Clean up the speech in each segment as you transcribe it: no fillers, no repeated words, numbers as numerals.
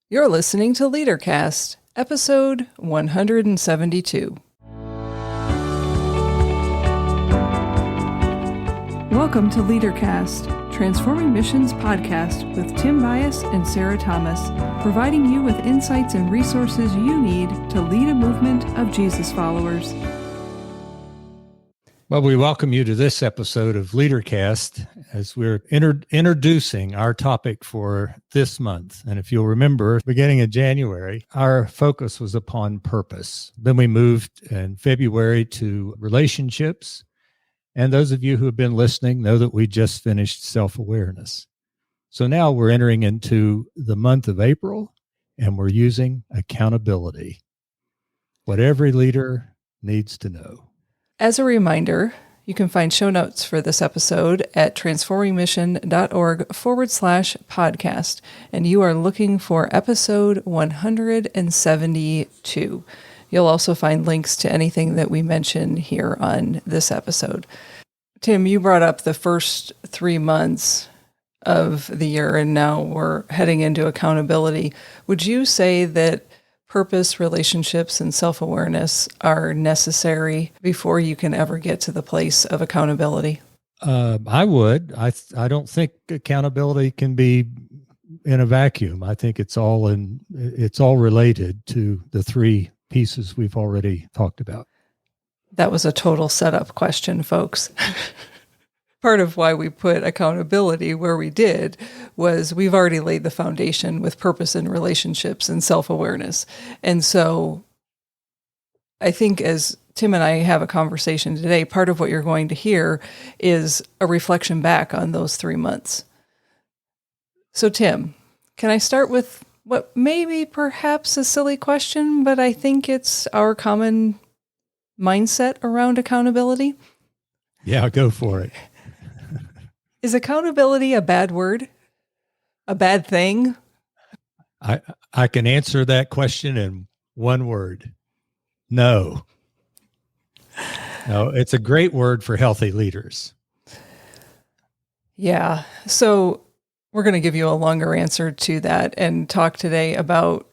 You're listening to LeaderCast, episode 172. Welcome to LeaderCast, Transforming Missions podcast with Tim Bias and Sarah Thomas, providing you with insights and resources you need to lead a movement of Jesus followers. Well, we welcome you to this episode of LeaderCast as we're introducing our topic for this month. And if you'll remember, beginning in January, our focus was upon purpose. Then we moved in February to relationships. And those of you who have been listening know that we just finished self-awareness. So now we're entering into the month of April, and we're using accountability, what every leader needs to know. As a reminder, you can find show notes for this episode at transformingmission.org/podcast, and you are looking for episode 172. You'll also find links to anything that we mention here on this episode. Tim, you brought up the first 3 months of the year, and now we're heading into accountability. Would you say that purpose, relationships, and self-awareness are necessary before you can ever get to the place of accountability? I would. I don't think accountability can be in a vacuum. I think it's all related to the three pieces we've already talked about. That was a total setup question, folks. Part of why we put accountability where we did was we've already laid the foundation with purpose and relationships and self-awareness. And so I think as Tim and I have a conversation today, part of what you're going to hear is a reflection back on those 3 months. So Tim, can I start with what may be perhaps a silly question, but I think it's our common mindset around accountability? Yeah, go for it. Is accountability a bad word? A bad thing? I can answer that question in one word. No. No, it's a great word for healthy leaders. Yeah. So we're going to give you a longer answer to that and talk today about,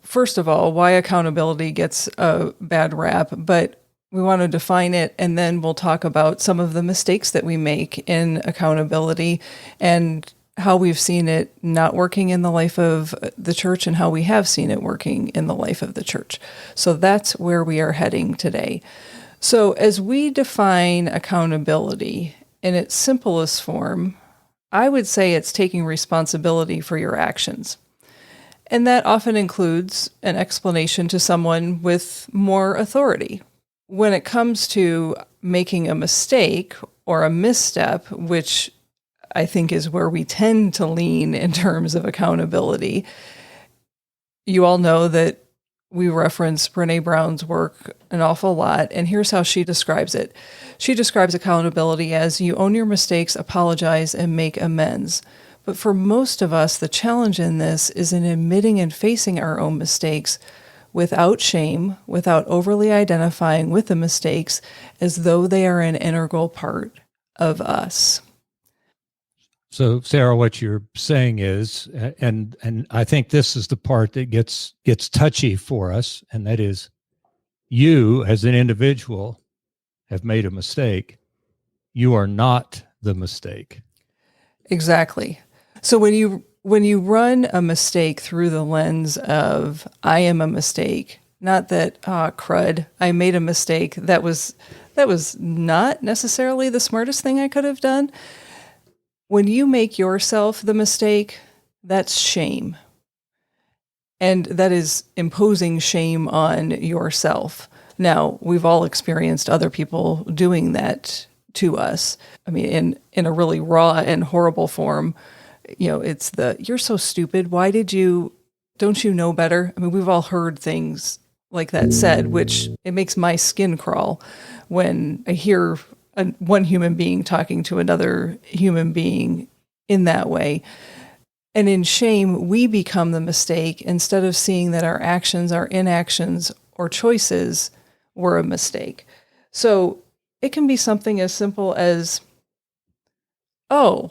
first of all, why accountability gets a bad rap, but we want to define it, and then we'll talk about some of the mistakes that we make in accountability and how we've seen it not working in the life of the church and how we have seen it working in the life of the church. So that's where we are heading today. So as we define accountability in its simplest form, I would say it's taking responsibility for your actions. And that often includes an explanation to someone with more authority. When it comes to making a mistake or a misstep, which I think is where we tend to lean in terms of accountability, you all know that we reference Brené Brown's work an awful lot, and here's how she describes it. She describes accountability as you own your mistakes, apologize, and make amends. But for most of us, the challenge in this is in admitting and facing our own mistakes without shame, without overly identifying with the mistakes as though they are an integral part of us. So, Sarah, what you're saying is, and I think this is the part that gets touchy for us, and that is you as an individual have made a mistake. You are not the mistake. Exactly. So when you run a mistake through the lens of I am a mistake, not that crud, I made a mistake, that was not necessarily the smartest thing I could have done. When you make yourself the mistake, that's shame. And that is imposing shame on yourself. Now, we've all experienced other people doing that to us. I mean, in a really raw and horrible form. You know, it's you're so stupid. Don't you know better? I mean, we've all heard things like that said, which it makes my skin crawl when I hear one human being talking to another human being in that way. And in shame, we become the mistake instead of seeing that our actions, our inactions, or choices were a mistake. So it can be something as simple as, oh,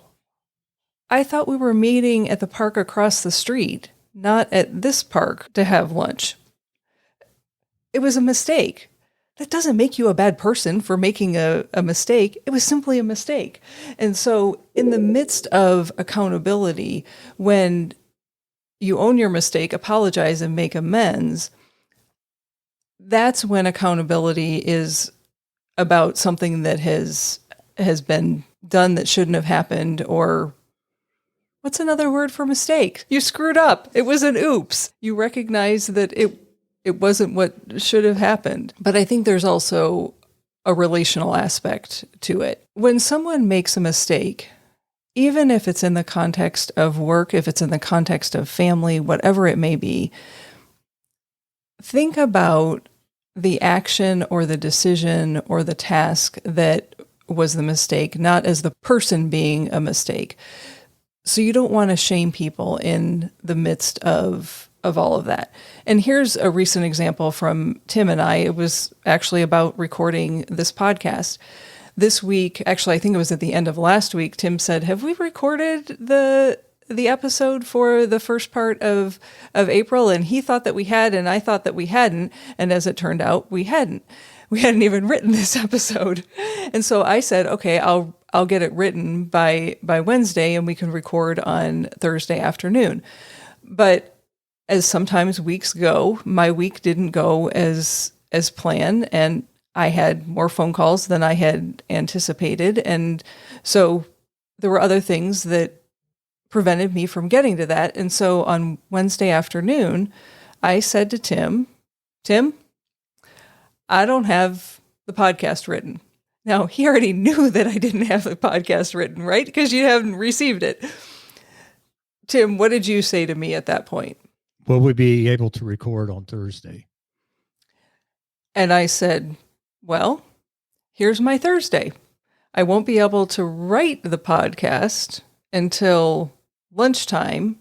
I thought we were meeting at the park across the street. not at this park to have lunch. It was a mistake. That doesn't make you a bad person for making a mistake. It was simply a mistake. And so, in the midst of accountability, when you own your mistake, apologize, and make amends, that's when accountability is about something that has been done that shouldn't have happened, or what's another word for mistake? You screwed up. It was an oops. You recognize that it wasn't what should have happened. But I think there's also a relational aspect to it. When someone makes a mistake, even if it's in the context of work, if it's in the context of family, whatever it may be, think about the action or the decision or the task that was the mistake, not as the person being a mistake. So you don't want to shame people in the midst of all of that. And here's a recent example from Tim and I. It was actually about recording this podcast. This week, actually, I think it was at the end of last week, Tim said, "Have we recorded the episode for the first part of April?" And he thought that we had, and I thought that we hadn't. And as it turned out, we hadn't. We hadn't even written this episode. And so I said, okay, I'll get it written by Wednesday, and we can record on Thursday afternoon. But as sometimes weeks go, my week didn't go as planned, and I had more phone calls than I had anticipated. And so there were other things that prevented me from getting to that. And so on Wednesday afternoon, I said to Tim, I don't have the podcast written. Now, he already knew that I didn't have the podcast written, right? Because you haven't received it. Tim, what did you say to me at that point? Will we be able to record on Thursday? And I said, well, here's my Thursday. I won't be able to write the podcast until lunchtime,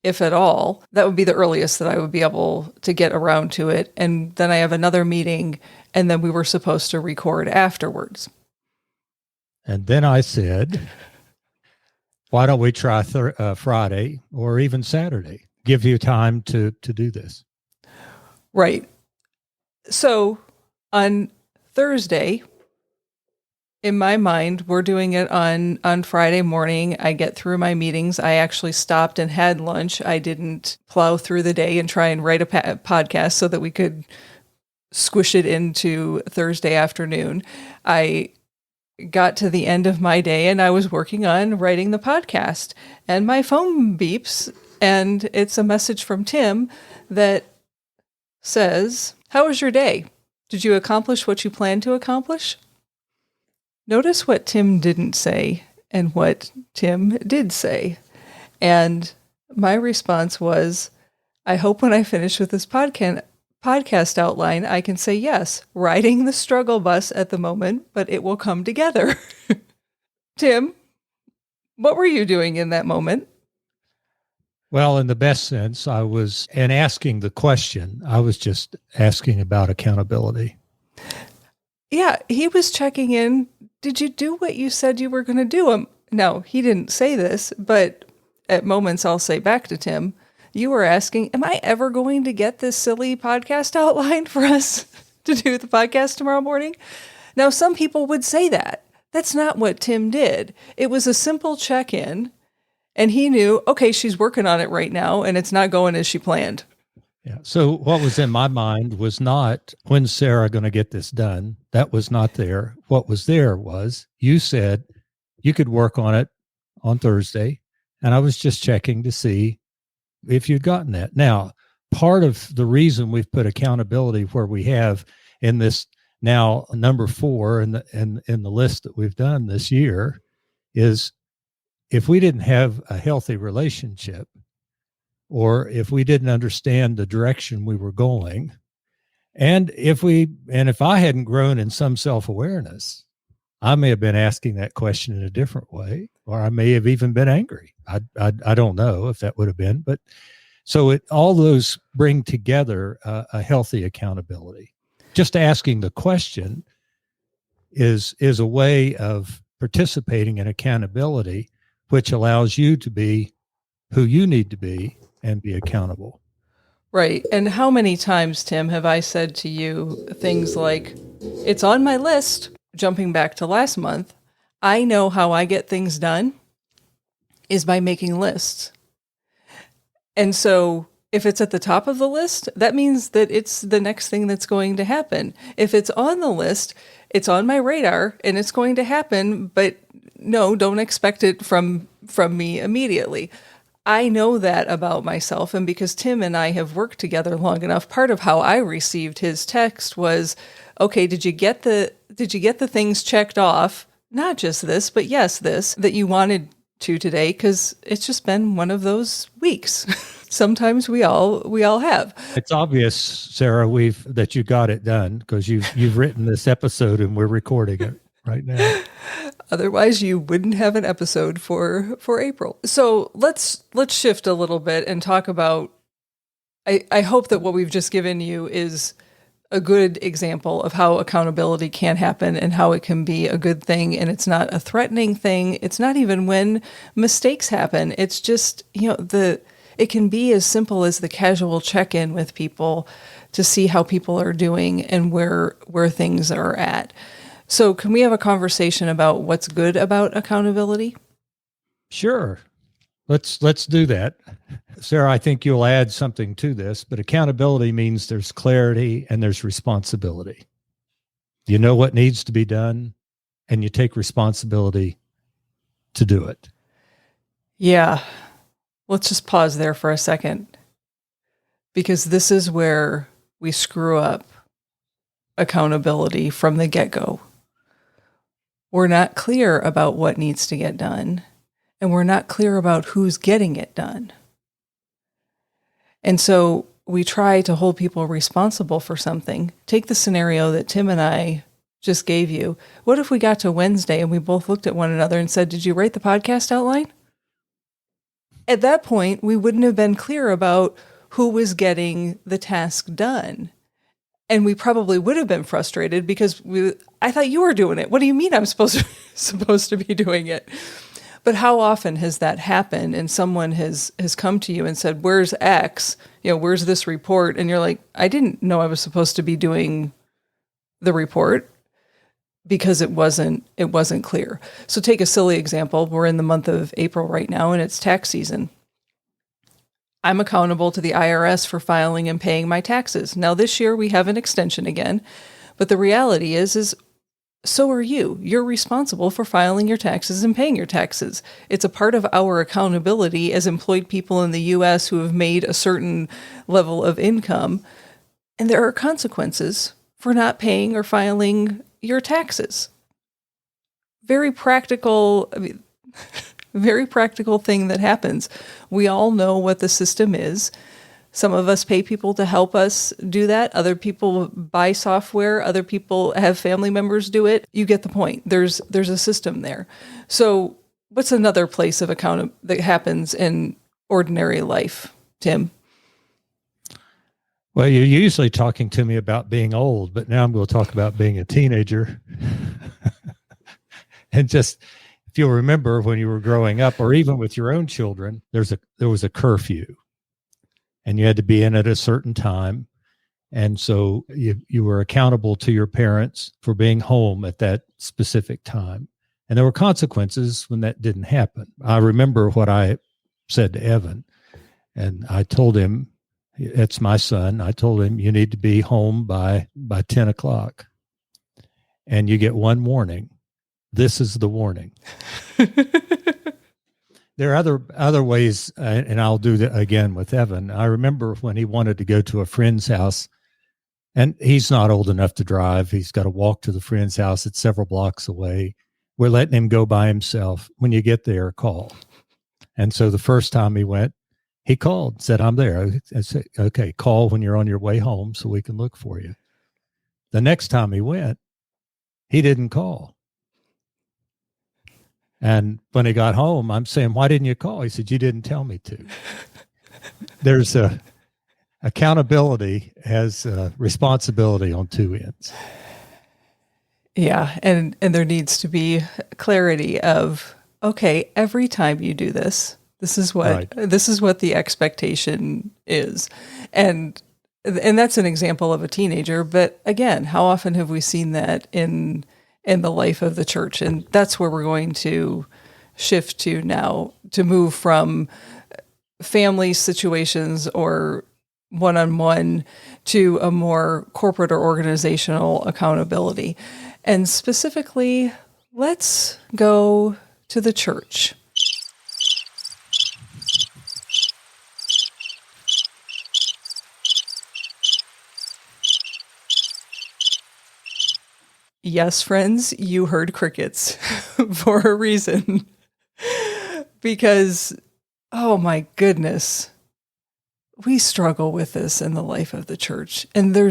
if at all. That would be the earliest that I would be able to get around to it. And then I have another meeting, and then we were supposed to record afterwards. And then I said, why don't we try Friday or even Saturday? Give you time to do this. Right. So on Thursday, in my mind, we're doing it on Friday morning. I get through my meetings. I actually stopped and had lunch. I didn't plow through the day and try and write a podcast so that we could squish it into Thursday afternoon. I got to the end of my day and I was working on writing the podcast, and my phone beeps, and it's a message from Tim that says, "How was your day? Did you accomplish what you planned to accomplish?" Notice what Tim didn't say and what Tim did say. And my response was, I hope when I finish with this podcast outline, I can say, yes, riding the struggle bus at the moment, but it will come together. Tim, what were you doing in that moment? Well, in the best sense, and asking the question, I was just asking about accountability. Yeah, he was checking in. Did you do what you said you were going to do? No, he didn't say this, but at moments I'll say back to Tim, you were asking, am I ever going to get this silly podcast outline for us to do the podcast tomorrow morning? Now, some people would say that. That's not what Tim did. It was a simple check-in, and he knew, okay, she's working on it right now, and it's not going as she planned. Yeah. So what was in my mind was not, when's Sarah going to get this done? That was not there. What was there was, you said you could work on it on Thursday, and I was just checking to see if you'd gotten that. Now, part of the reason we've put accountability where we have in this now number 4 in the list that we've done this year is, if we didn't have a healthy relationship, or if we didn't understand the direction we were going, and if I hadn't grown in some self-awareness, I may have been asking that question in a different way, or I may have even been angry. I don't know if that would have been, but so all those bring together a healthy accountability. Just asking the question is a way of participating in accountability, which allows you to be who you need to be and be accountable. Right. And how many times, Tim, have I said to you things like, it's on my list, jumping back to last month, I know how I get things done is by making lists. And so if it's at the top of the list, that means that it's the next thing that's going to happen. If it's on the list, it's on my radar and it's going to happen, but no, don't expect it from me immediately. I know that about myself, and because Tim and I have worked together long enough, part of how I received his text was, okay, did you get the things checked off? Not just this, but yes, this that you wanted to today, because it's just been one of those weeks. Sometimes we all have. It's obvious, Sarah, that you got it done because you've written this episode and we're recording it right now. Otherwise, you wouldn't have an episode for April. So let's shift a little bit and talk about. I hope that what we've just given you is a good example of how accountability can happen and how it can be a good thing, and it's not a threatening thing. It's not even when mistakes happen. It's just, it can be as simple as the casual check-in with people to see how people are doing and where things are at. So can we have a conversation about what's good about accountability? Sure. Let's do that. Sarah, I think you'll add something to this, but accountability means there's clarity and there's responsibility. You know what needs to be done and you take responsibility to do it. Yeah. Let's just pause there for a second, because this is where we screw up accountability from the get-go. We're not clear about what needs to get done, and we're not clear about who's getting it done. And so we try to hold people responsible for something. Take the scenario that Tim and I just gave you. What if we got to Wednesday and we both looked at one another and said, "Did you write the podcast outline?" At that point, we wouldn't have been clear about who was getting the task done. And we probably would have been frustrated because I thought you were doing it. What do you mean I'm supposed to be doing it? But how often has that happened and someone has come to you and said, "Where's X? Where's this report?" And you're like, "I didn't know I was supposed to be doing the report," because it wasn't clear. So take a silly example. We're in the month of April right now and it's tax season. I'm accountable to the IRS for filing and paying my taxes. Now this year we have an extension again, but the reality is so are you. You're responsible for filing your taxes and paying your taxes. It's a part of our accountability as employed people in the US who have made a certain level of income. And there are consequences for not paying or filing your taxes. Very practical, very practical thing that happens. We all know what the system is. Some of us pay people to help us do that. Other people buy software. Other people have family members do it. You get the point. There's a system there. So what's another place of that happens in ordinary life, Tim? Well, you're usually talking to me about being old, but now I'm going to talk about being a teenager. And just, if you'll remember when you were growing up, or even with your own children, there was a curfew, and you had to be in at a certain time. And so you were accountable to your parents for being home at that specific time. And there were consequences when that didn't happen. I remember what I said to Evan, and I told him, it's my son. I told him, you need to be home by 10 o'clock. And you get one warning. This is the warning. There are other ways, and I'll do that again with Evan. I remember when he wanted to go to a friend's house, and he's not old enough to drive. He's got to walk to the friend's house. It's several blocks away. We're letting him go by himself. When you get there, call. And so the first time he went, he called, said, "I'm there." I said, "Okay, call when you're on your way home so we can look for you." The next time he went, he didn't call. And when he got home, I'm saying, "Why didn't you call?" He said, "You didn't tell me to." There's accountability has responsibility on two ends. Yeah, and there needs to be clarity of, okay, every time you do this This is what Right. this is what the expectation is. And that's an example of a teenager, but again, how often have we seen that in the life of the church? And that's where we're going to shift to now, to move from family situations or one-on-one to a more corporate or organizational accountability. And specifically, let's go to the church. Yes, friends, you heard crickets for a reason. Because, oh my goodness, we struggle with this in the life of the church. And there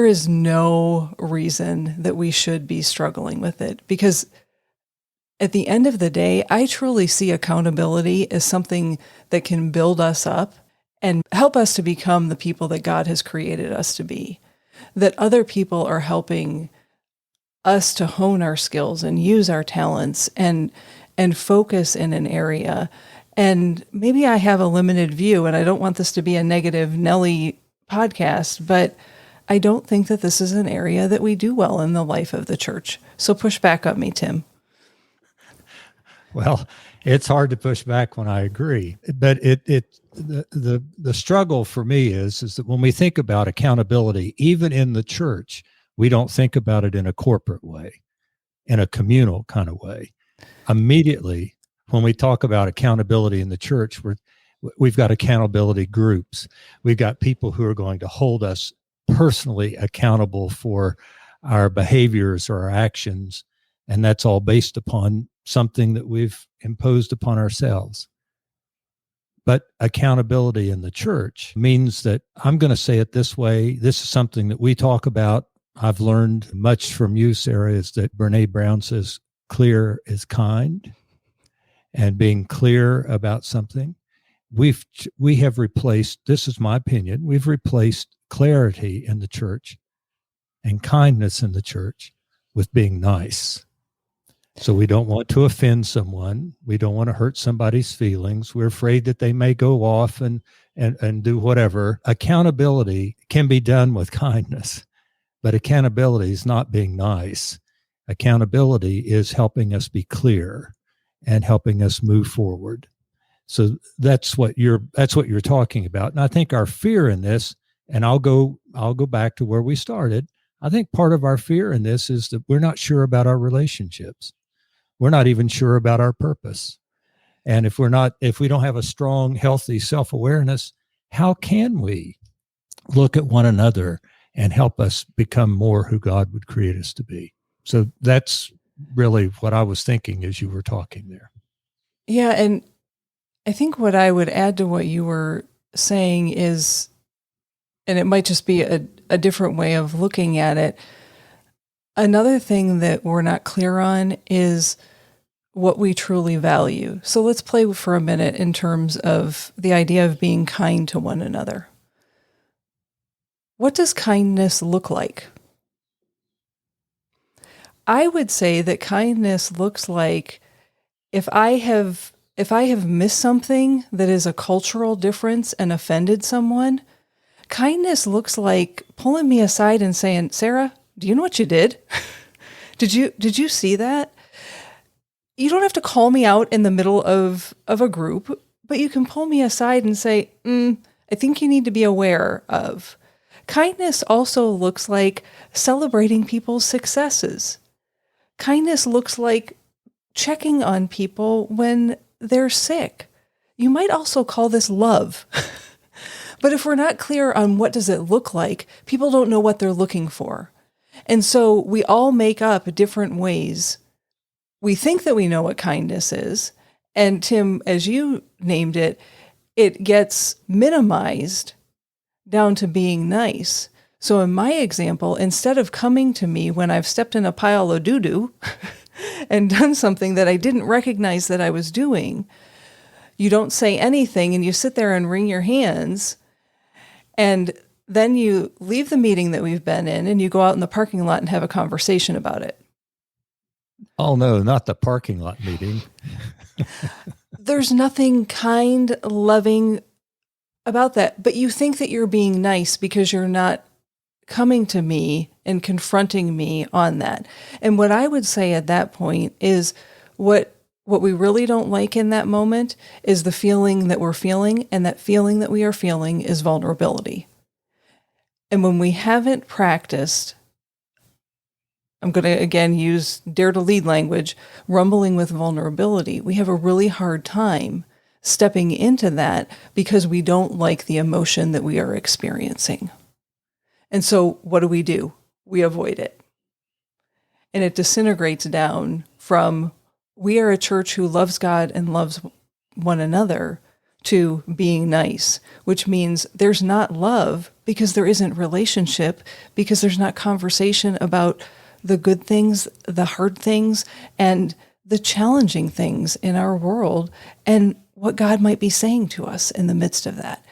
is no reason that we should be struggling with it. Because at the end of the day, I truly see accountability as something that can build us up and help us to become the people that God has created us to be. That other people are helping us to hone our skills and use our talents and focus in an area. And maybe I have a limited view, and I don't want this to be a negative Nelly podcast, but I don't think that this is an area that we do well in the life of the church. So push back on me, Tim. Well, it's hard to push back when I agree, but the struggle for me is that when we think about accountability, even in the church, we don't think about it in a corporate way, in a communal kind of way. Immediately, when we talk about accountability in the church, we've got accountability groups. We've got people who are going to hold us personally accountable for our behaviors or our actions, and that's all based upon something that we've imposed upon ourselves. But accountability in the church means that I'm going to say it this way. This is something that we talk about. I've learned much from you, Sarah, is that Brene Brown says clear is kind, and being clear about something. We have replaced, this is my opinion, we've replaced clarity in the church and kindness in the church with being nice. So we don't want to offend someone. We don't want to hurt somebody's feelings. We're afraid that they may go off and do whatever. Accountability can be done with kindness, but accountability is not being nice. Accountability is helping us be clear and helping us move forward. So that's what you're talking about. And I think our fear in this, and I'll go back to where we started. I think part of our fear in this is that we're not sure about our relationships. We're not even sure about our purpose. And if we don't have a strong, healthy self-awareness, how can we look at one another and help us become more who God would create us to be? So that's really what I was thinking as you were talking there. Yeah, and I think what I would add to what you were saying is, and it might just be a different way of looking at it, another thing that we're not clear on is what we truly value. So let's play for a minute in terms of the idea of being kind to one another. What does kindness look like? I would say that kindness looks like if I have missed something that is a cultural difference and offended someone, kindness looks like pulling me aside and saying, "Sarah, do you know what you did? Did you see that?" You don't have to call me out in the middle of a group, but you can pull me aside and say, I think you need to be aware of. Kindness also looks like celebrating people's successes. Kindness looks like checking on people when they're sick. You might also call this love. But if we're not clear on what does it look like, people don't know what they're looking for. And so we all make up different ways. We think that we know what kindness is. And Tim, as you named it, it gets minimized down to being nice. So in my example, instead of coming to me when I've stepped in a pile of doo-doo and done something that I didn't recognize that I was doing, you don't say anything and you sit there and wring your hands, and then you leave the meeting that we've been in and you go out in the parking lot and have a conversation about it. Oh, no, not the parking lot meeting. there's nothing kind, loving about that. But you think that you're being nice because you're not coming to me and confronting me on that. And what I would say at that point is what we really don't like in that moment is the feeling that we're feeling, and that feeling that we are feeling is vulnerability. And when we haven't practiced, I'm going to again use dare to lead language, rumbling with vulnerability, we have a really hard time stepping into that because we don't like the emotion that we are experiencing. And so what do? We avoid it. And it disintegrates down from we are a church who loves God and loves one another to being nice, which means there's not love because there isn't relationship, because there's not conversation about the good things, the hard things, and the challenging things in our world, and what God might be saying to us in the midst of that.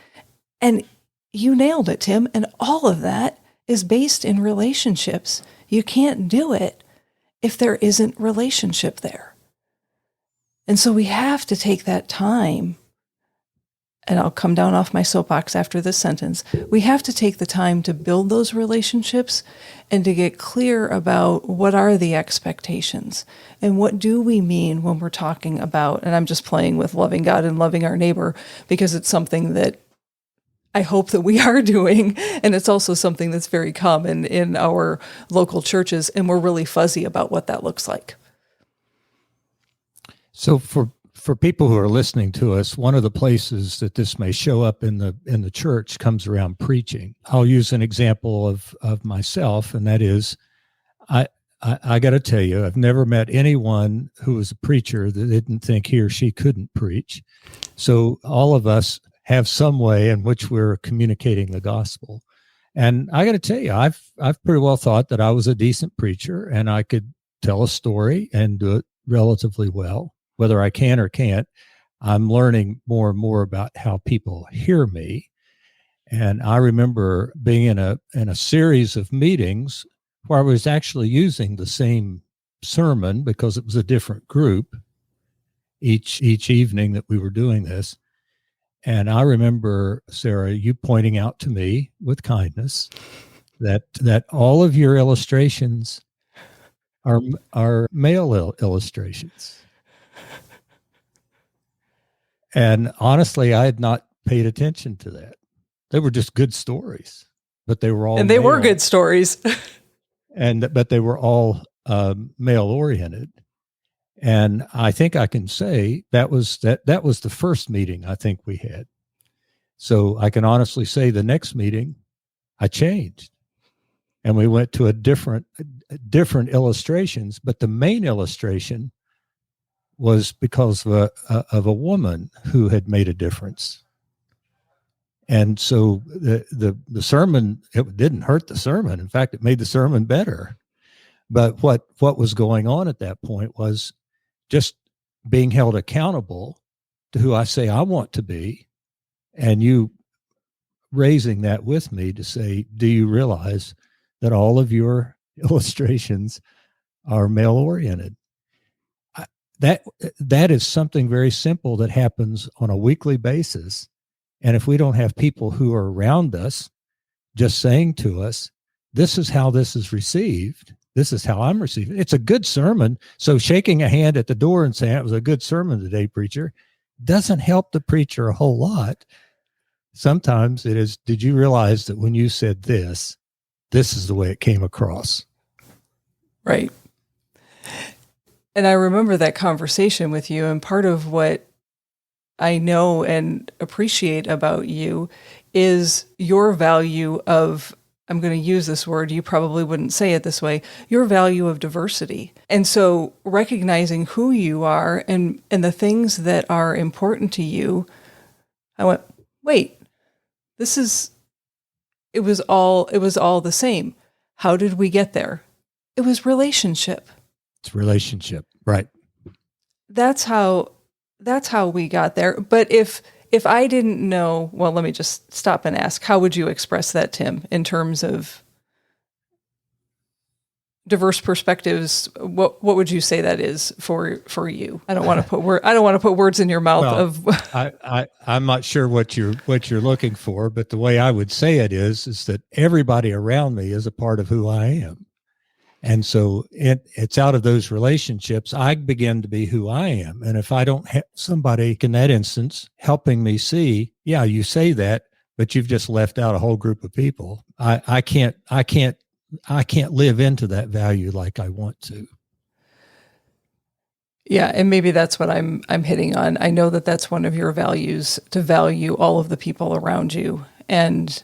And you nailed it, Tim. And all of that is based in relationships. You can't do it if there isn't relationship there. And so we have to take that time, and I'll come down off my soapbox after this sentence. We have to take the time to build those relationships and to get clear about what are the expectations and what do we mean when we're talking about, and I'm just playing with loving God and loving our neighbor because it's something that I hope that we are doing. And it's also something that's very common in our local churches. And we're really fuzzy about what that looks like. So for people who are listening to us, one of the places that this may show up in the church comes around preaching. I'll use an example of myself, and that is, I got to tell you, I've never met anyone who was a preacher that didn't think he or she couldn't preach. So all of us have some way in which we're communicating the gospel. And I got to tell you, I've pretty well thought that I was a decent preacher and I could tell a story and do it relatively well. Whether I can or can't, I'm learning more and more about how people hear me. And I remember being in a series of meetings where I was actually using the same sermon because it was a different group each evening that we were doing this. And I remember, Sarah, you pointing out to me with kindness that all of your illustrations are male illustrations. And honestly, I had not paid attention to that. They were just good stories, but they were all and they male, were good stories. but they were all male oriented. And I think I can say that was the first meeting I think we had. So I can honestly say the next meeting I changed, and we went to a different illustrations. But the main illustration was because of a woman who had made a difference. And so the sermon, it didn't hurt the sermon. In fact, it made the sermon better. But what was going on at that point was just being held accountable to who I say I want to be, and you raising that with me to say, do you realize that all of your illustrations are male oriented? That is something very simple that happens on a weekly basis. And if we don't have people who are around us just saying to us, this is how this is received, this is how I'm receiving it. It's a good sermon. So shaking a hand at the door and saying it was a good sermon today, preacher, doesn't help the preacher a whole lot. Sometimes it is, did you realize that when you said this is the way it came across? Right. And I remember that conversation with you, and part of what I know and appreciate about you is your value of, I'm going to use this word, you probably wouldn't say it this way, your value of diversity. And so recognizing who you are and the things that are important to you, I went, wait, it was all the same. How did we get there? It was relationship. It's relationship, right? That's how we got there. But if I didn't know, well, let me just stop and ask, how would you express that, Tim, in terms of diverse perspectives, what would you say that is for you? I don't want to put words in your mouth. I'm not sure what you're looking for, but the way I would say it is that everybody around me is a part of who I am. And so it's out of those relationships, I begin to be who I am. And if I don't have somebody in that instance helping me see, yeah, you say that, but you've just left out a whole group of people. I can't live into that value like I want to. Yeah, and maybe that's what I'm hitting on. I know that that's one of your values, to value all of the people around you. And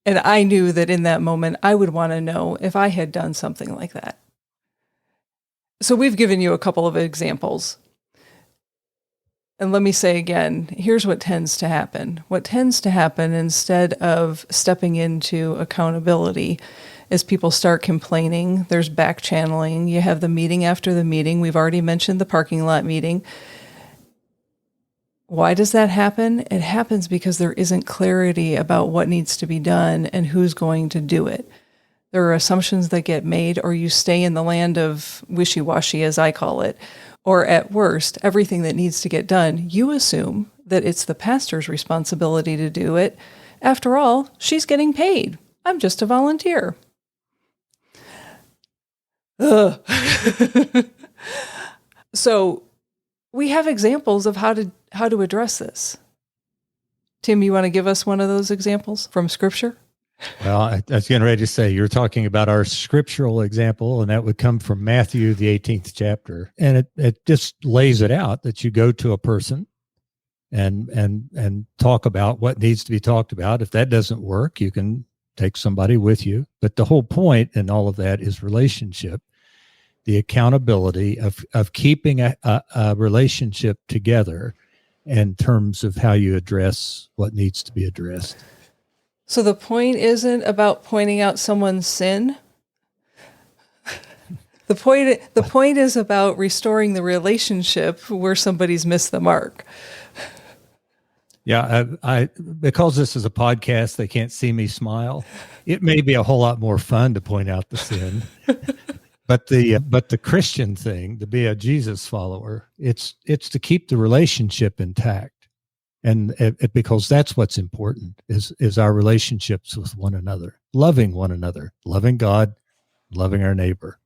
I knew that in that moment, I would want to know if I had done something like that. So we've given you a couple of examples. And let me say again, here's what tends to happen. What tends to happen instead of stepping into accountability is people start complaining. There's back channeling. You have the meeting after the meeting. We've already mentioned the parking lot meeting. Why does that happen? It happens because there isn't clarity about what needs to be done and who's going to do it. There are assumptions that get made, or you stay in the land of wishy-washy, as I call it. Or at worst, everything that needs to get done, you assume that it's the pastor's responsibility to do it. After all, she's getting paid. I'm just a volunteer. Ugh. So we have examples of how to address this. Tim, you want to give us one of those examples from Scripture? Well, I was getting ready to say, you're talking about our scriptural example, and that would come from Matthew, the 18th chapter. And it just lays it out that you go to a person and talk about what needs to be talked about. If that doesn't work, you can take somebody with you. But the whole point in all of that is relationship, the accountability of keeping a relationship together in terms of how you address what needs to be addressed. So the point isn't about pointing out someone's sin. The point is about restoring the relationship where somebody's missed the mark. Yeah, I because this is a podcast, they can't see me smile. It may be a whole lot more fun to point out the sin, but the Christian thing, to be a Jesus follower, it's to keep the relationship intact. And because that's what's important is our relationships with one another, loving God, loving our neighbor.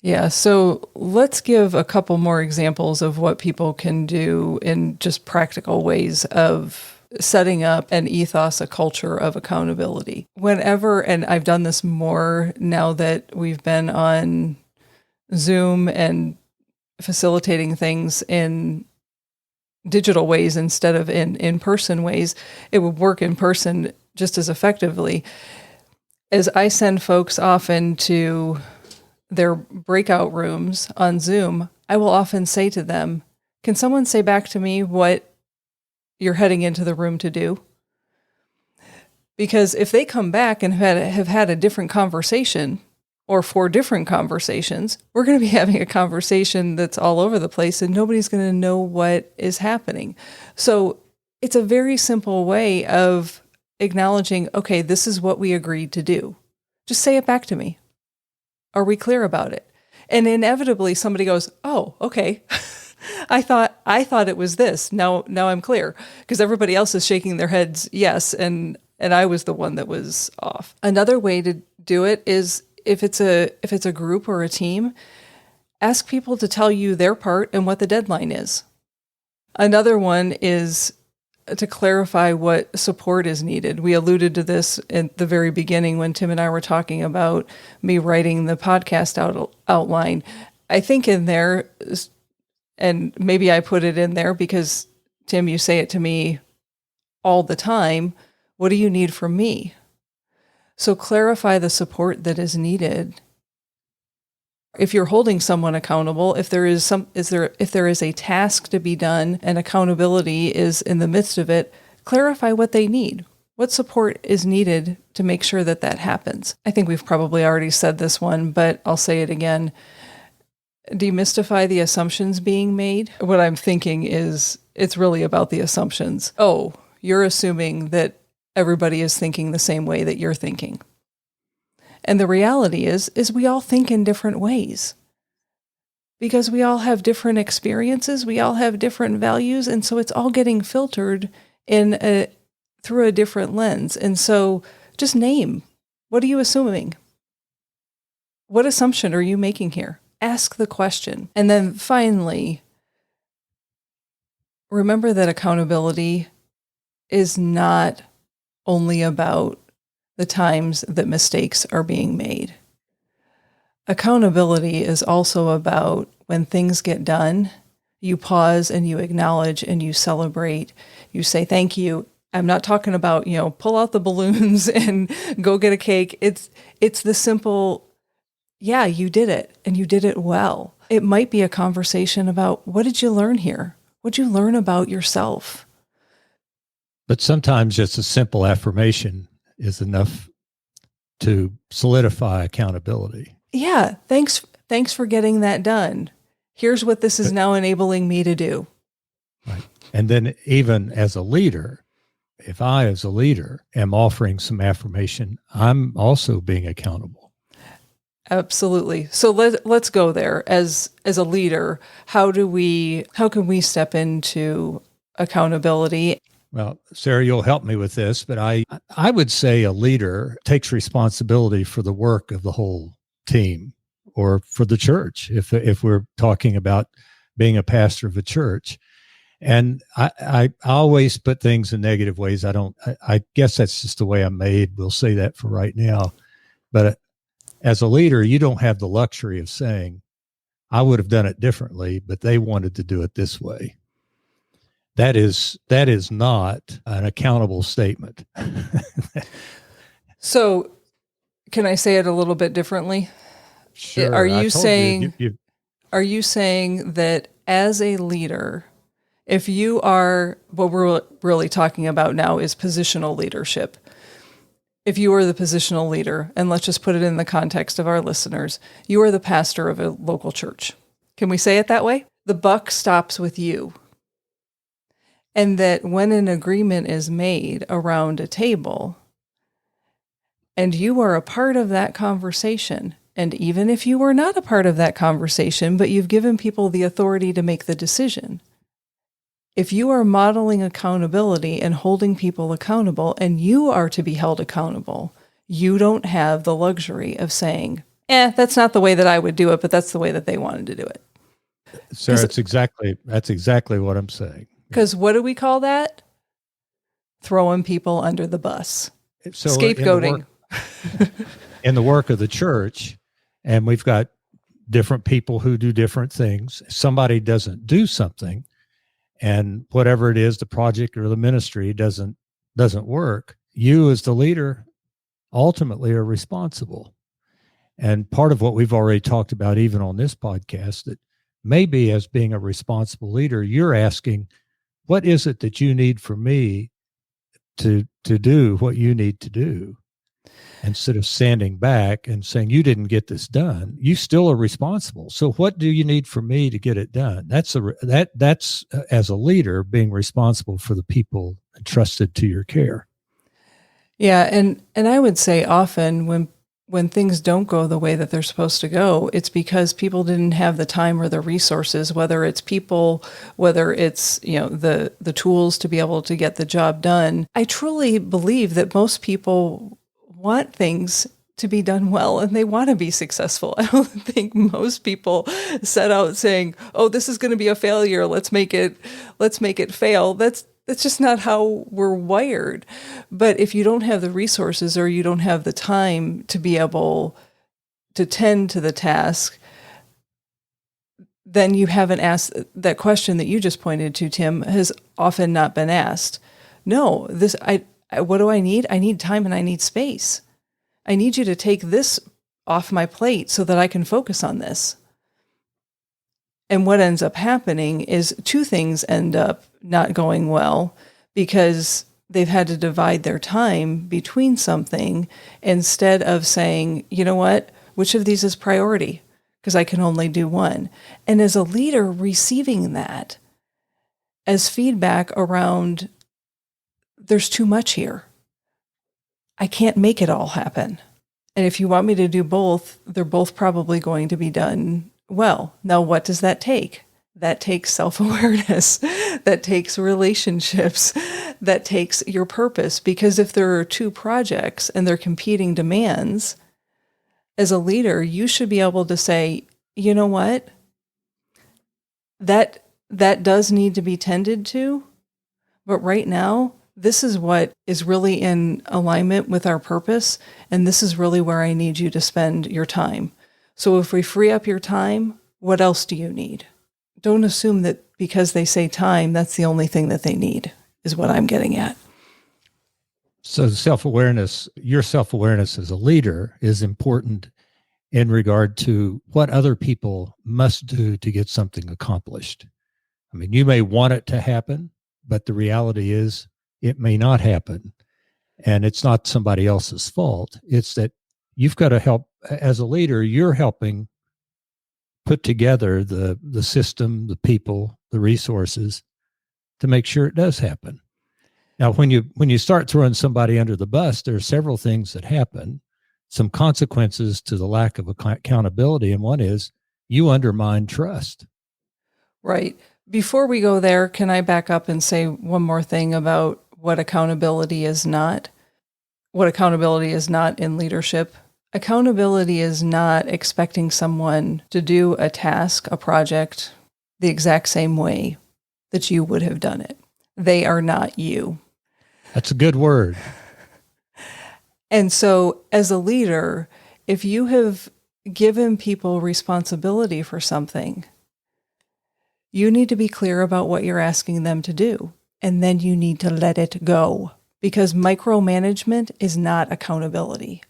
Yeah, so let's give a couple more examples of what people can do in just practical ways of setting up an ethos, a culture of accountability. Whenever, and I've done this more now that we've been on Zoom and facilitating things in digital ways instead of in-person ways, it would work in person just as effectively. As I send folks often to their breakout rooms on Zoom, I will often say to them, can someone say back to me what you're heading into the room to do? Because if they come back and have had a different conversation, or 4 different conversations, we're going to be having a conversation that's all over the place and nobody's going to know what is happening. So it's a very simple way of acknowledging, okay, this is what we agreed to do. Just say it back to me. Are we clear about it? And inevitably somebody goes, oh, okay. I thought it was this. Now I'm clear, because everybody else is shaking their heads yes, and I was the one that was off. Another way to do it is, if it's a group or a team, ask people to tell you their part and what the deadline is. Another one is to clarify what support is needed. We alluded to this at the very beginning when Tim and I were talking about me writing the podcast outline. I think in there, and maybe I put it in there because, Tim, you say it to me all the time, what do you need from me? So clarify the support that is needed. If you're holding someone accountable, if there is a task to be done and accountability is in the midst of it, clarify what they need. What support is needed to make sure that happens? I think we've probably already said this one, but I'll say it again. Demystify the assumptions being made. What I'm thinking is it's really about the assumptions. Oh, you're assuming that everybody is thinking the same way that you're thinking. And the reality is we all think in different ways because we all have different experiences. We all have different values. And so it's all getting filtered through a different lens. And so just name, what are you assuming? What assumption are you making here? Ask the question. And then finally, remember that accountability is not only about the times that mistakes are being made. Accountability is also about when things get done, you pause and you acknowledge and you celebrate. You say, thank you. I'm not talking about, pull out the balloons and go get a cake. It's the simple, yeah, you did it and you did it well. It might be a conversation about, what did you learn here? What did you learn about yourself? But sometimes just a simple affirmation is enough to solidify accountability. Yeah, thanks for getting that done. Here's what this is now enabling me to do. Right. And then even as a leader, if I as a leader am offering some affirmation, I'm also being accountable. Absolutely. So let's go there. As a leader, how can we step into accountability? Well, Sarah, you'll help me with this, but I would say a leader takes responsibility for the work of the whole team or for the church, if we're talking about being a pastor of a church. And I always put things in negative ways. I guess that's just the way I'm made. We'll say that for right now. But as a leader, you don't have the luxury of saying, I would have done it differently, but they wanted to do it this way. That is not an accountable statement. So can I say it a little bit differently? Sure. Are you saying that as a leader, if you are, what we're really talking about now is positional leadership. If you are the positional leader, and let's just put it in the context of our listeners, you are the pastor of a local church. Can we say it that way? The buck stops with you. And that when an agreement is made around a table, and you are a part of that conversation, and even if you were not a part of that conversation, but you've given people the authority to make the decision, if you are modeling accountability and holding people accountable, and you are to be held accountable, you don't have the luxury of saying, that's not the way that I would do it, but that's the way that they wanted to do it. Sarah, that's exactly what I'm saying. Because what do we call that? Throwing people under the bus. So scapegoating. In the work of the church, and we've got different people who do different things. Somebody doesn't do something, and whatever it is, the project or the ministry doesn't work. You as the leader ultimately are responsible. And part of what we've already talked about, even on this podcast, that maybe as being a responsible leader, you're asking, what is it that you need from me to do what you need to do? Instead of standing back and saying, you didn't get this done, you still are responsible. So what do you need from me to get it done? That's as a leader, being responsible for the people entrusted to your care. Yeah. And I would say often when things don't go the way that they're supposed to go, it's because people didn't have the time or the resources, whether it's people, whether it's, the tools to be able to get the job done. I truly believe that most people want things to be done well and they want to be successful. I don't think most people set out saying, oh, this is going to be a failure. Let's make it fail. That's just not how we're wired. But if you don't have the resources or you don't have the time to be able to tend to the task, then you haven't asked that question that you just pointed to, Tim, has often not been asked. No, what do I need? I need time and I need space. I need you to take this off my plate so that I can focus on this. And what ends up happening is two things end up not going well because they've had to divide their time between something instead of saying, you know what, which of these is priority? Because I can only do one. And as a leader, receiving that as feedback around, there's too much here. I can't make it all happen. And if you want me to do both, they're both probably going to be done well. Now, what does that take? That takes self-awareness. That takes relationships. That takes your purpose. Because if there are two projects and they're competing demands, as a leader, you should be able to say, you know what? That does need to be tended to, but right now, this is what is really in alignment with our purpose, and this is really where I need you to spend your time. So if we free up your time, what else do you need? Don't assume that because they say time, that's the only thing that they need, is what I'm getting at. So self-awareness, your self-awareness as a leader is important in regard to what other people must do to get something accomplished. I mean, you may want it to happen, but the reality is it may not happen. And it's not somebody else's fault. It's that you've got to help. As a leader, you're helping put together the system, the people, the resources to make sure it does happen. Now, when you start throwing somebody under the bus, there are several things that happen, some consequences to the lack of accountability, and one is you undermine trust. Right. Before we go there, can I back up and say one more thing about what accountability is not? What accountability is not in leadership? Accountability is not expecting someone to do a task, a project, the exact same way that you would have done it. They are not you. That's a good word. And so as a leader, if you have given people responsibility for something, you need to be clear about what you're asking them to do, and then you need to let it go, because micromanagement is not accountability.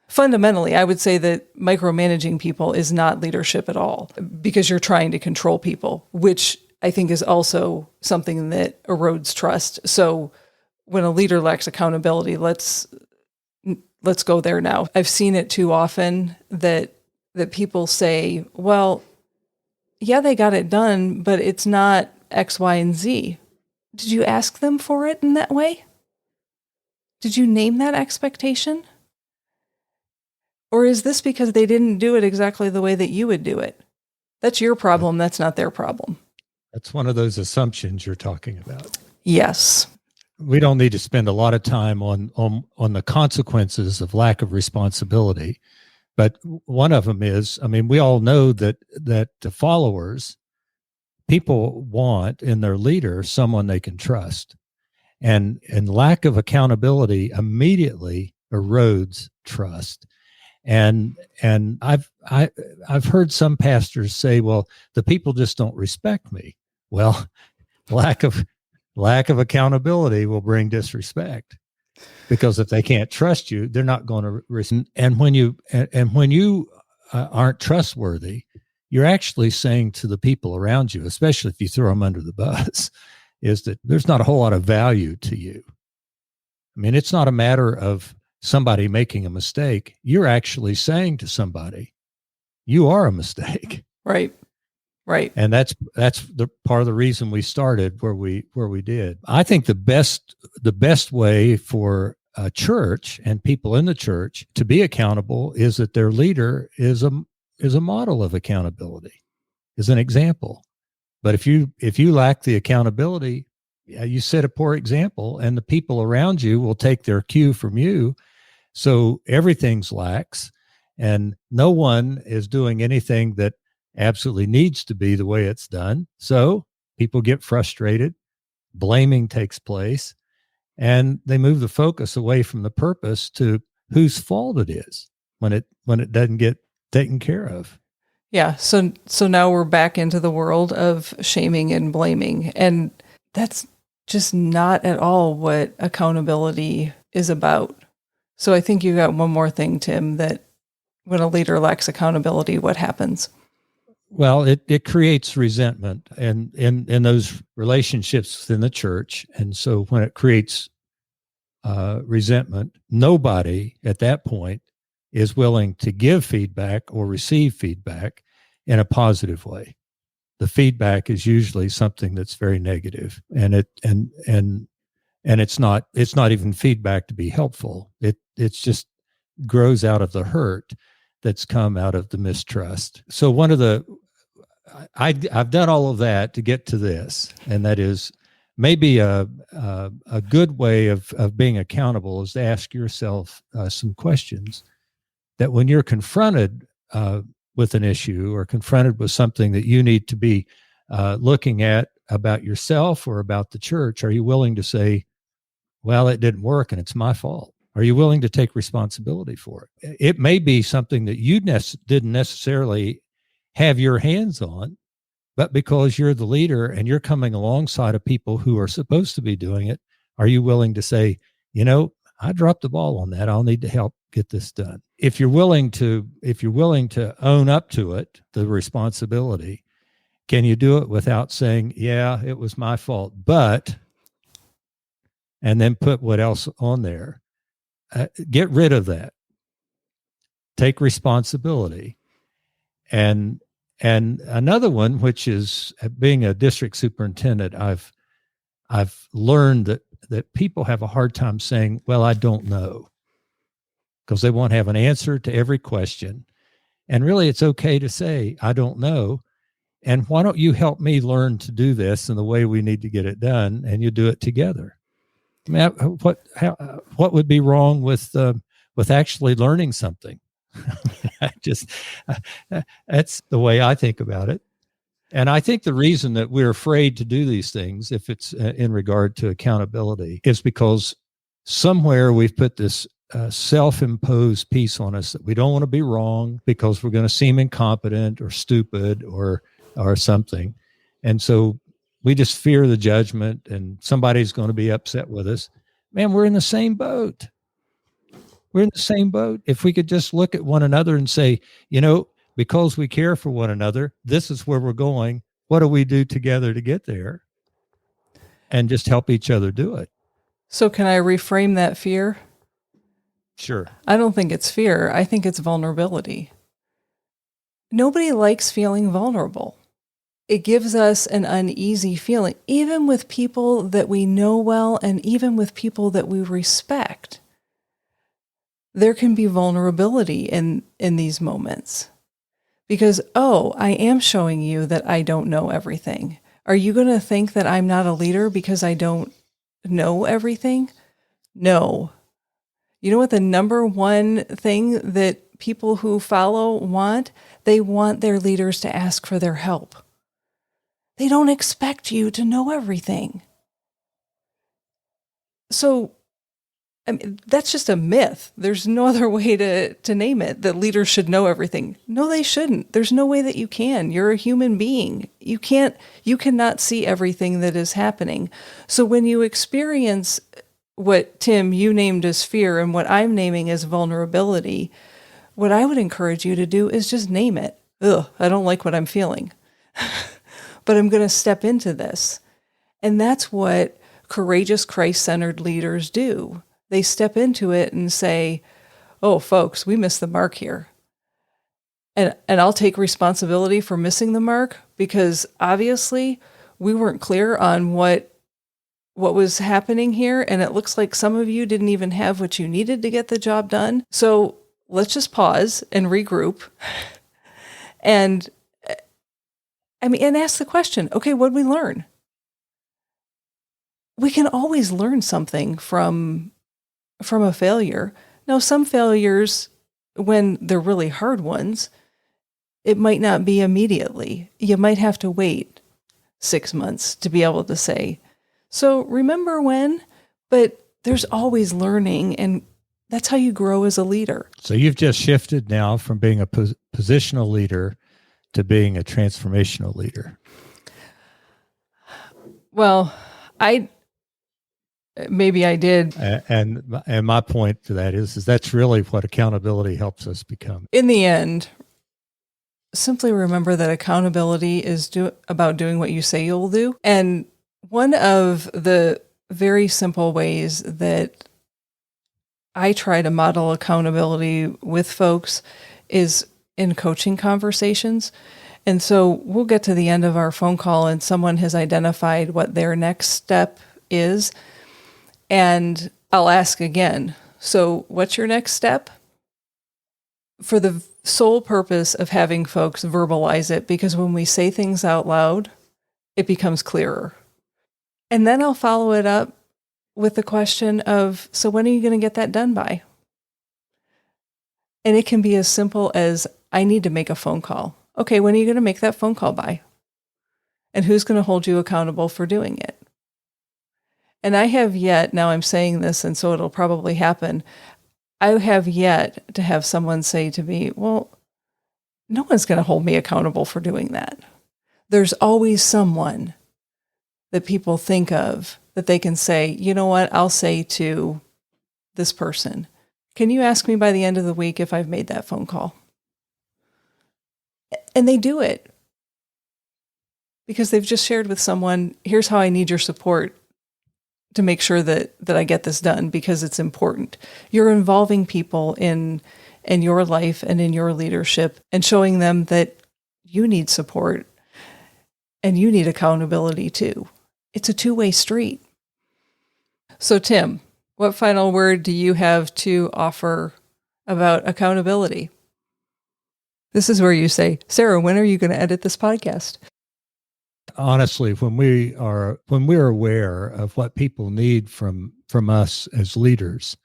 Fundamentally, I would say that micromanaging people is not leadership at all, because you're trying to control people, which I think is also something that erodes trust. So when a leader lacks accountability, let's go there now. I've seen it too often that people say, well, yeah, they got it done, but it's not X, Y, and Z. Did you ask them for it in that way? Did you name that expectation? Or is this because they didn't do it exactly the way that you would do it? That's your problem. That's not their problem. That's one of those assumptions you're talking about. Yes. We don't need to spend a lot of time on the consequences of lack of responsibility. But one of them is, I mean, we all know that the followers, people want in their leader someone they can trust. And lack of accountability immediately erodes trust. And I've heard some pastors say, well, the people just don't respect me. Well, lack of accountability will bring disrespect, because if they can't trust you, they're not going to respect. And when you aren't trustworthy, you're actually saying to the people around you, especially if you throw them under the bus, is that there's not a whole lot of value to you. I mean, it's not a matter of somebody making a mistake. You're actually saying to somebody, you are a mistake. Right. Right. And that's the part of the reason we started where we did. I think the best way for a church and people in the church to be accountable is that their leader is a model of accountability, is an example. But if you lack the accountability, you set a poor example, and the people around you will take their cue from you. So everything's lax, and no one is doing anything that absolutely needs to be the way it's done. So people get frustrated, blaming takes place, and they move the focus away from the purpose to whose fault it is when it doesn't get taken care of. Yeah. So now we're back into the world of shaming and blaming, and that's just not at all what accountability is about. So I think you got one more thing, Tim, that when a leader lacks accountability, what happens? Well, it creates resentment and in those relationships within the church. And so when it creates resentment, nobody at that point is willing to give feedback or receive feedback in a positive way. The feedback is usually something that's very negative, and it's not even feedback to be helpful. It's just grows out of the hurt that's come out of the mistrust. So I've done all of that to get to this, and that is maybe a good way of being accountable is to ask yourself some questions that when you're confronted with an issue or confronted with something that you need to be looking at about yourself or about the church, are you willing to say, well, it didn't work and it's my fault? Are you willing to take responsibility for it? It may be something that you didn't necessarily have your hands on, but because you're the leader and you're coming alongside of people who are supposed to be doing it, are you willing to say, I dropped the ball on that. I'll need to help get this done. If you're willing to own up to it, the responsibility, can you do it without saying, yeah, it was my fault, but, and then put what else on there? Get rid of that. Take responsibility. And another one, which is being a district superintendent, I've learned that people have a hard time saying, well, I don't know, because they won't have an answer to every question. And really, it's okay to say, I don't know. And why don't you help me learn to do this in the way we need to get it done, and you do it together? I mean, what would be wrong with actually learning something? That's the way I think about it. And I think the reason that we're afraid to do these things, if it's in regard to accountability, is because somewhere we've put this self-imposed piece on us that we don't want to be wrong because we're going to seem incompetent or stupid or something. And so we just fear the judgment and somebody's going to be upset with us. Man, we're in the same boat. We're in the same boat. If we could just look at one another and say, because we care for one another, this is where we're going. What do we do together to get there? And just help each other do it. So can I reframe that fear? Sure. I don't think it's fear. I think it's vulnerability. Nobody likes feeling vulnerable. It gives us an uneasy feeling, even with people that we know well and even with people that we respect. There can be vulnerability in these moments because, I am showing you that I don't know everything. Are you going to think that I'm not a leader because I don't know everything? No. You know what the number one thing that people who follow want? They want their leaders to ask for their help. They don't expect you to know everything. So, that's just a myth. There's no other way to name it, that leaders should know everything. No, they shouldn't. There's no way that you can. You're a human being. You cannot see everything that is happening. So when you experience what, Tim, you named as fear and what I'm naming as vulnerability, what I would encourage you to do is just name it. I don't like what I'm feeling. But I'm going to step into this. And that's what courageous, Christ-centered leaders do. They step into it and say, folks, we missed the mark here. And I'll take responsibility for missing the mark because obviously we weren't clear on what was happening here. And it looks like some of you didn't even have what you needed to get the job done. So let's just pause and regroup and ask the question, okay, what did we learn? We can always learn something from a failure. Now, some failures, when they're really hard ones, it might not be immediately. You might have to wait 6 months to be able to say, so remember when? But there's always learning, and that's how you grow as a leader. So you've just shifted now from being a positional leader to being a transformational leader. Well, maybe I did. And my point to that is that's really what accountability helps us become. In the end, simply remember that accountability is about doing what you say you'll do. And one of the very simple ways that I try to model accountability with folks is in coaching conversations. And so we'll get to the end of our phone call and someone has identified what their next step is. And I'll ask again, so what's your next step? for the sole purpose of having folks verbalize it, because when we say things out loud, it becomes clearer. And then I'll follow it up with the question of, so when are you going to get that done by? And it can be as simple as, I need to make a phone call. Okay, when are you going to make that phone call by? And who's going to hold you accountable for doing it? And I have yet, now I'm saying this, and so it'll probably happen, I have yet to have someone say to me, well, no one's going to hold me accountable for doing that. There's always someone that people think of that they can say, you know what, I'll say to this person, can you ask me by the end of the week if I've made that phone call? And they do it because they've just shared with someone, here's how I need your support to make sure that I get this done because it's important. You're involving people in your life and in your leadership and showing them that you need support and you need accountability too. It's a two-way street. So Tim, what final word do you have to offer about accountability? This is where you say, Sarah, when are you going to edit this podcast? Honestly, when we're aware of what people need from us as leaders,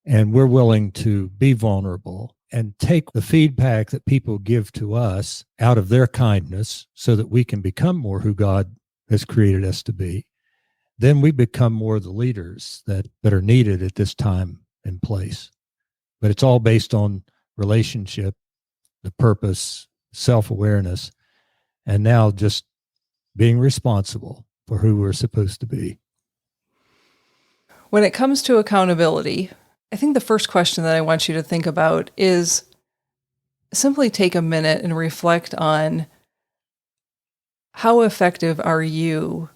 and we're willing to be vulnerable and take the feedback that people give to us out of their kindness so that we can become more who God has created us to be, then we become more the leaders that are needed at this time and place. But it's all based on relationship, the purpose, self-awareness, and now just being responsible for who we're supposed to be. When it comes to accountability, I think the first question that I want you to think about is simply take a minute and reflect on how effective are you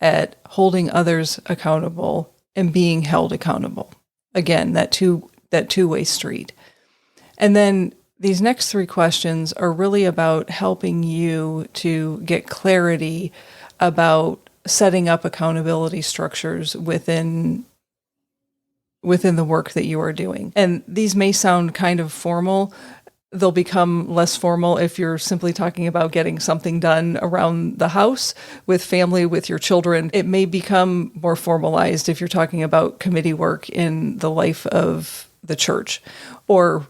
at holding others accountable and being held accountable. Again, that two-way street. And then these next three questions are really about helping you to get clarity about setting up accountability structures within the work that you are doing. And these may sound kind of formal. They'll become less formal if you're simply talking about getting something done around the house, with family, with your children. It may become more formalized if you're talking about committee work in the life of the church or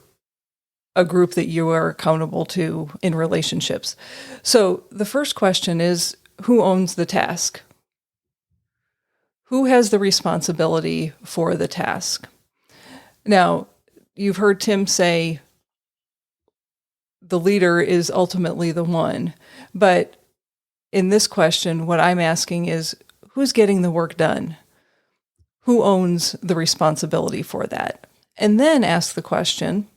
a group that you are accountable to in relationships. So the first question is, who owns the task? Who has the responsibility for the task? Now, you've heard Tim say the leader is ultimately the one, but in this question, what I'm asking is, who's getting the work done? Who owns the responsibility for that? And then ask the question,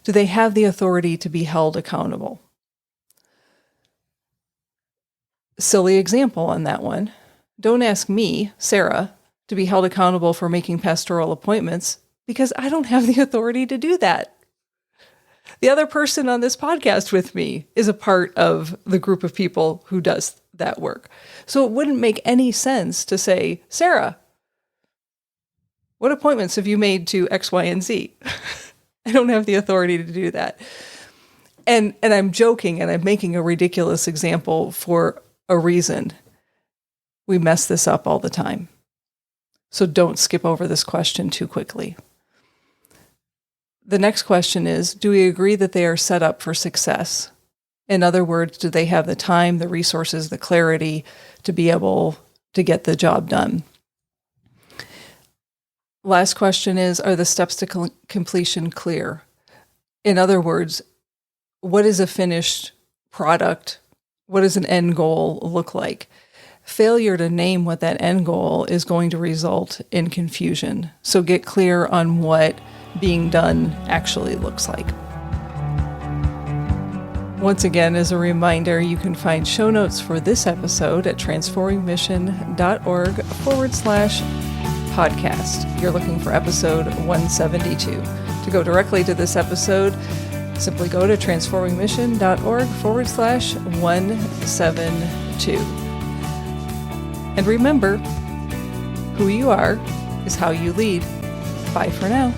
do they have the authority to be held accountable? Silly example on that one. Don't ask me, Sarah, to be held accountable for making pastoral appointments because I don't have the authority to do that. The other person on this podcast with me is a part of the group of people who does that work. So it wouldn't make any sense to say, Sarah, what appointments have you made to X, Y, and Z? I don't have the authority to do that. And I'm joking and I'm making a ridiculous example for a reason. We mess this up all the time. So don't skip over this question too quickly. The next question is, do we agree that they are set up for success? In other words, do they have the time, the resources, the clarity to be able to get the job done? Last question is, are the steps to completion clear? In other words, what is a finished product? What does an end goal look like? Failure to name what that end goal is going to result in confusion. So get clear on what being done actually looks like. Once again, as a reminder, you can find show notes for this episode at transformingmission.org/podcast. You're looking for episode 172. To go directly to this episode, simply go to transformingmission.org/172. And remember, who you are is how you lead. Bye for now.